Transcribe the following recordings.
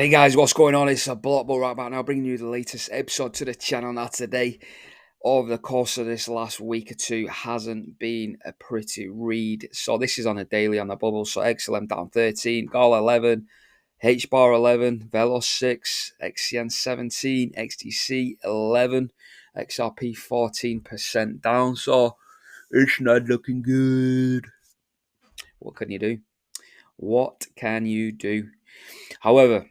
Hey guys, what's going on? It's a Blockbull right about now, bringing you the latest episode to the channel. Now today, over the course of this last week or two, hasn't been a pretty read. So this is on a daily on the bubble. So XLM down 13, Gala 11, H bar 11, Velos 6, XCN 17, XTC 11, XRP 14% down. So it's not looking good. What can you do? What can you do? However,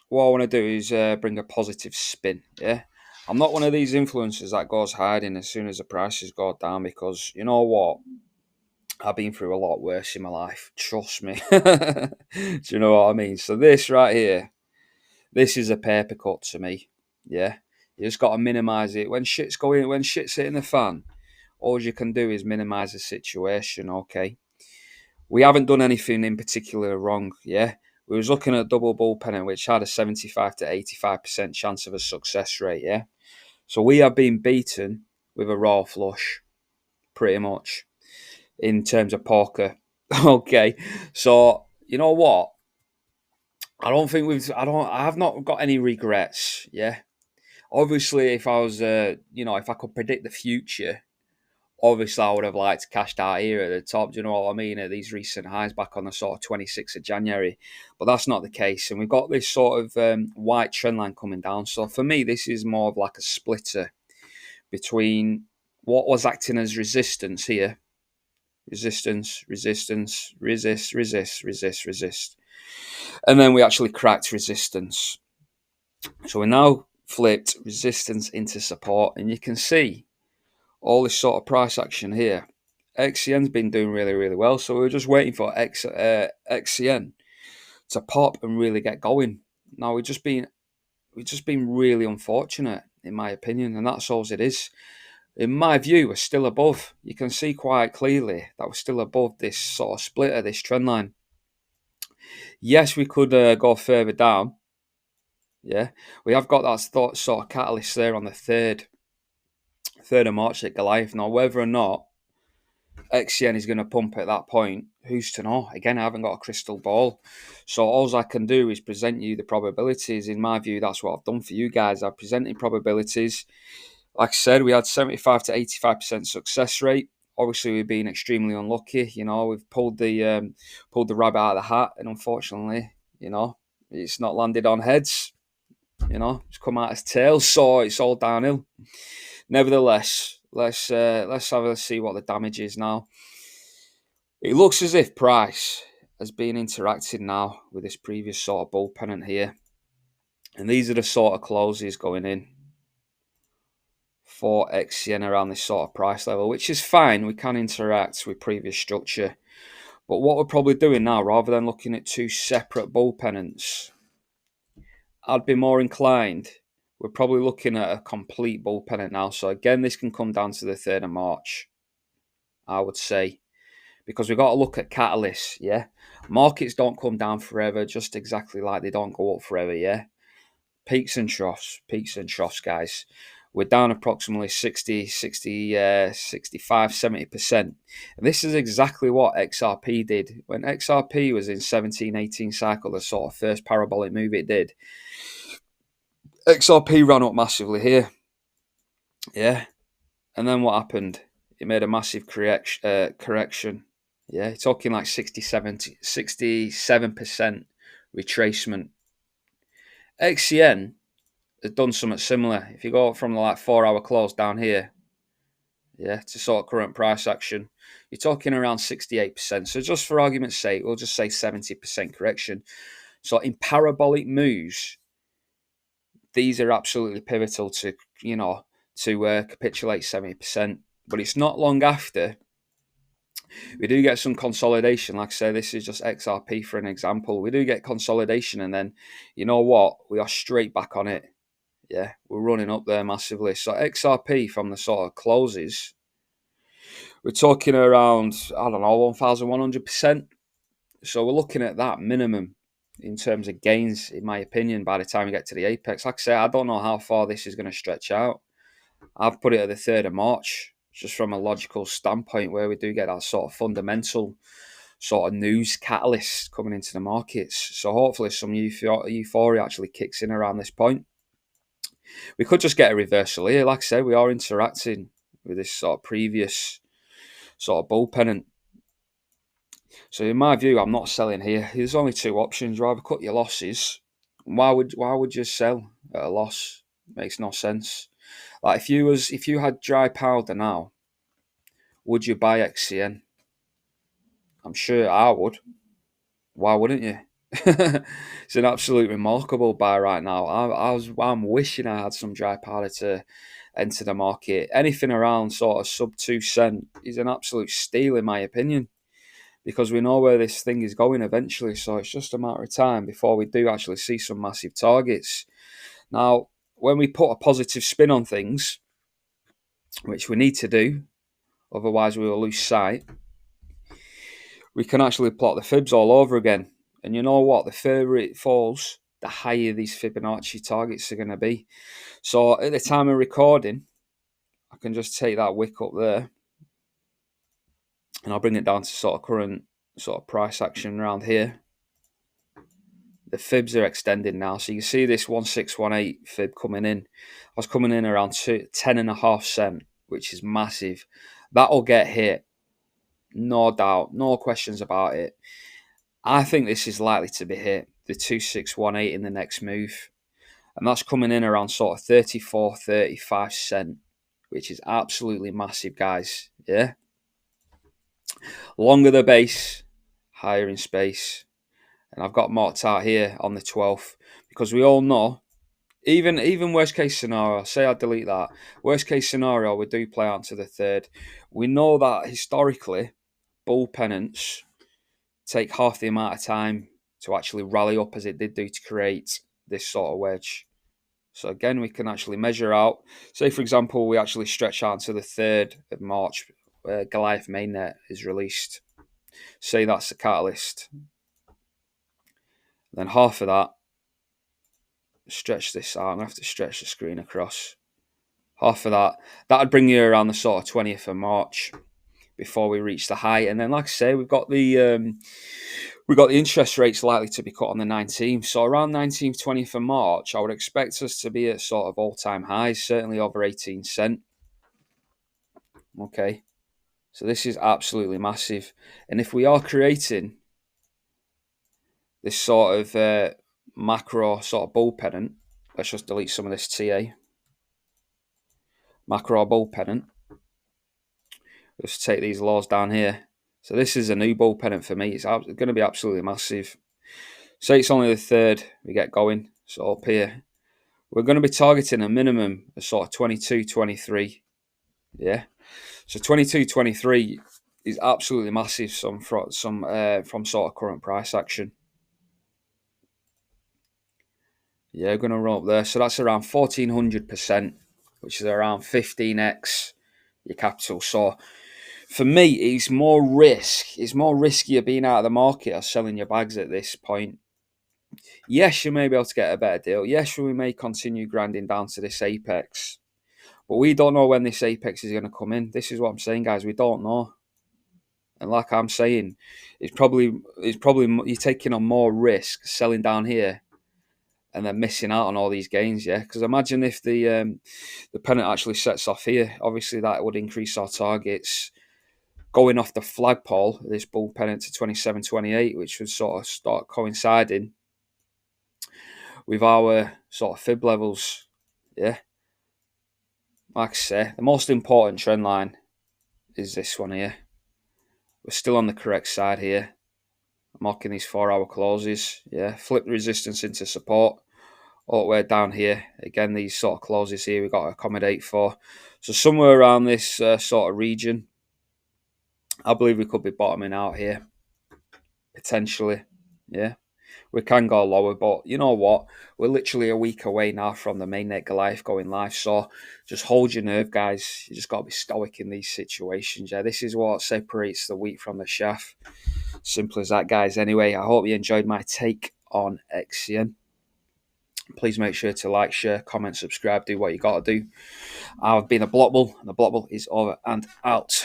what I want to do is bring a positive spin. Yeah, I'm not one of these influencers that goes hiding as soon as the prices go down, because you know what? I've been through a lot worse in my life. Trust me. Do you know what I mean? So this right here, this is a paper cut to me. Yeah, you just got to minimize it when shit's hitting the fan. All you can do is minimize the situation. Okay, we haven't done anything in particular wrong. Yeah, we was looking at double bull pennant, which had a 75 to 85% chance of a success rate. Yeah, so we have been beaten with a raw flush, pretty much, in terms of poker. Okay, so you know what? I have not got any regrets. Yeah, obviously, if I was, if I could predict the future, obviously I would have liked to cash out here at the top. Do you know what I mean? At these recent highs back on the sort of 26th of January. But that's not the case. And we've got this sort of white trend line coming down. So for me, this is more of like a splitter between what was acting as resistance here. Resistance, resistance, resist. And then we actually cracked resistance. So we now flipped resistance into support. And you can see all this sort of price action here. XCN's been doing really, really well, so we're just waiting for XCN to pop and really get going. Now we've just been really unfortunate, in my opinion, and that's all it is. In my view, we're still above. You can see quite clearly that we're still above this sort of splitter, this trend line. Yes, we could go further down. Yeah, we have got that sort of catalyst there on the third of March at Goliath. Now, whether or not XCN is going to pump at that point, who's to know? Again, I haven't got a crystal ball. So all I can do is present you the probabilities. In my view, that's what I've done for you guys. I've presented probabilities. Like I said, we had 75 to 85% success rate. Obviously, we've been extremely unlucky. We've pulled the rabbit out of the hat, and unfortunately, it's not landed on heads. It's come out as tails, so it's all downhill. Nevertheless, let's see what the damage is now. It looks as if price has been interacting now with this previous sort of bull pennant here, and these are the sort of closes going in for XCN around this sort of price level, which is fine. We can interact with previous structure, but what we're probably doing now, rather than looking at two separate bull pennants, I'd be more inclined. We're probably looking at a complete bull pennant now. So again, this can come down to the 3rd of March, I would say, because we've got to look at catalysts. Yeah, markets don't come down forever, just exactly like they don't go up forever. Yeah, peaks and troughs, guys. We're down approximately 65, 70%. And this is exactly what XRP did. When XRP was in 17-18 cycle, the sort of first parabolic move it did, XRP ran up massively here. Yeah. And then what happened? It made a massive correction. Yeah, it's talking like 67% retracement. XCN has done something similar. If you go from the 4-hour close down here, yeah, to sort of current price action, you're talking around 68%. So just for argument's sake, we'll just say 70% correction. So in parabolic moves, these are absolutely pivotal to capitulate 70%. But it's not long after we do get some consolidation. Like I say, this is just XRP for an example. We do get consolidation, and then you know what? We are straight back on it. Yeah, we're running up there massively. So XRP from the sort of closes, we're talking around, I don't know, 1,100%. So we're looking at that minimum in terms of gains, in my opinion, by the time we get to the apex. Like I say, I don't know how far this is going to stretch out. I've put it at the 3rd of March, just from a logical standpoint, where we do get that sort of fundamental sort of news catalyst coming into the markets. So hopefully some euphoria actually kicks in around this point. We could just get a reversal here. Like I said, we are interacting with this sort of previous sort of bull pennant. So in my view, I'm not selling here. There's only two options. You either cut your losses. Why would you sell at a loss? Makes no sense. Like if you had dry powder now, would you buy XCN? I'm sure I would. Why wouldn't you? It's an absolute remarkable buy right now. I'm wishing I had some dry powder to enter the market. Anything around sort of sub 2 cent is an absolute steal in my opinion, because we know where this thing is going eventually. So it's just a matter of time before we do actually see some massive targets. Now, when we put a positive spin on things, which we need to do, otherwise we will lose sight, we can actually plot the fibs all over again. And you know what? The further it falls, the higher these Fibonacci targets are going to be. So at the time of recording, I can just take that wick up there and I'll bring it down to sort of current sort of price action around here. The fibs are extending now. So you can see this 1618 fib coming in. I was coming in around 10.5 cent, which is massive. That'll get hit. No doubt. No questions about it. I think this is likely to be hit. The 2618 in the next move. And that's coming in around sort of 34, 35 cent, which is absolutely massive, guys. Yeah. Longer the base, higher in space. And I've got marked out here on the 12th because we all know, even worst case scenario, say I delete that, worst case scenario, we do play out to the third. We know that historically, bull pennants take half the amount of time to actually rally up as it did do to create this sort of wedge. So again, we can actually measure out. Say, for example, we actually stretch out to the 3rd of March, where Goliath mainnet is released. Say that's the catalyst. Then half of that, stretch this out. I'm going to have to stretch the screen across. Half of that would bring you around the sort of 20th of March before we reach the high. And then, like I say, we've got the interest rates likely to be cut on the 19th. So around 19th, 20th of March, I would expect us to be at sort of all-time highs, certainly over 18 cent. Okay. So this is absolutely massive. And if we are creating this sort of macro sort of bull pennant, let's just delete some of this TA. Macro bull pennant. Let's take these lows down here. So this is a new bull pennant for me. It's going to be absolutely massive. Say it's only the 3rd we get going. So up here, we're going to be targeting a minimum of sort of 22, 23. Yeah. So 22, 23 is absolutely massive from sort of current price action. Yeah, we're going to run up there. So that's around 1400%, which is around 15x your capital. So for me, it's more risk. It's more riskier being out of the market or selling your bags at this point. Yes, you may be able to get a better deal. Yes, we may continue grinding down to this apex. But we don't know when this apex is going to come in. This is what I'm saying, guys. We don't know. And like I'm saying, it's probably you're taking on more risk selling down here and then missing out on all these gains, yeah? Because imagine if the pennant actually sets off here. Obviously, that would increase our targets. Going off the flagpole, this bull pennant to 27.28, which would sort of start coinciding with our sort of fib levels, yeah? Like I say, the most important trend line is this one here. We're still on the correct side here. I'm marking these 4-hour closes, yeah? Flip the resistance into support. All the way down here. Again, these sort of closes here we've got to accommodate for. So somewhere around this sort of region, I believe we could be bottoming out here. Potentially. Yeah. We can go lower, but you know what? We're literally a week away now from the mainnet Goliath going live. So just hold your nerve, guys. You just got to be stoic in these situations. Yeah, this is what separates the wheat from the chaff. Simple as that, guys. Anyway, I hope you enjoyed my take on Xcn. Please make sure to like, share, comment, subscribe, do what you got to do. I've been a Blockbull, and the Blockbull is over and out.